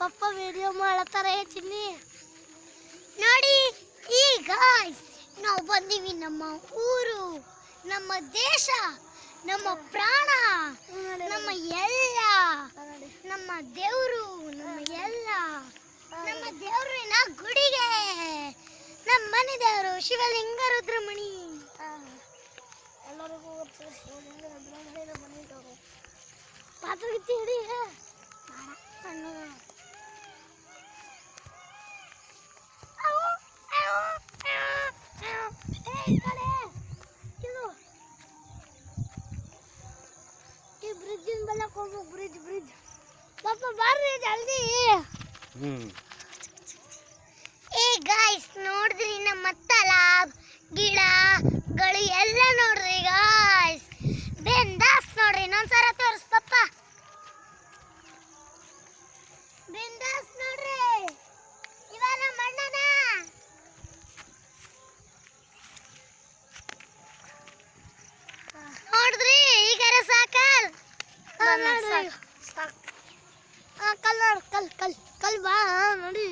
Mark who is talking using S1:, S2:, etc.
S1: ಪಪ್ಪ video ಮಾಡತಾರೆ ಚಿನ್ನಿ ನೋಡಿ. ಈಗ ನಾವು ಬಂದೀವಿ ನಮ್ಮ ಊರು, ನಮ್ಮ ದೇಶ, ನಮ್ಮ ಪ್ರಾಣ, ನಮ್ಮ ಎಲ್ಲ, ನಮ್ಮ ದೇವರು, ನಮ್ಮ ಎಲ್ಲ, ನಮ್ಮ ದೇವರಿನ ಗುಡಿಗೆ, ನಮ್ಮ ಮನೆ ದೇವರು ಶಿವಲಿಂಗ ರುದ್ರಮಣಿ. ಎಲ್ಲರಿಗೂ ಶಿವಲಿಂಗ ರುದ್ರಮಣಿ ಮನೆ ದೇವರು ಪಾತ್ರ ಹಿಡಿ ಬ್ರಿಡ್ಜಿನ ಬಲ್ಲಕ್ಕೆ ಹೋಗ್ಬೇಕು. ಬ್ರಿಡ್ಜ್ ಪಾಪ ಬರ್ರಿ ಜಲ್ದಿ. ಏ ಗಾಯ್ಸ್ ನೋಡಿದ್ರಿ ನಮ್ಮ ತಾಲಾಬ್ ಗಿಡಗಳು ಎಲ್ಲ ನೋಡ್ರಿ ಗಾಯ್ಸ್. ಬಿಂದಾಸ್ ನೋಡ್ರಿ. ಇನ್ನೊಂದ್ಸಲ ತೋರಿಸ್ ಪಪ್ಪ. ಬಿಂದಾಸ್ ನೋಡ್ರಿ. ಇವಾಗ ಮಣ್ಣನ ನೋಡಿದ್ರಿ. ಈಗಾರ ಸಾಕಲ್ ಕಲ್ ಬಾ ನೋಡಿ.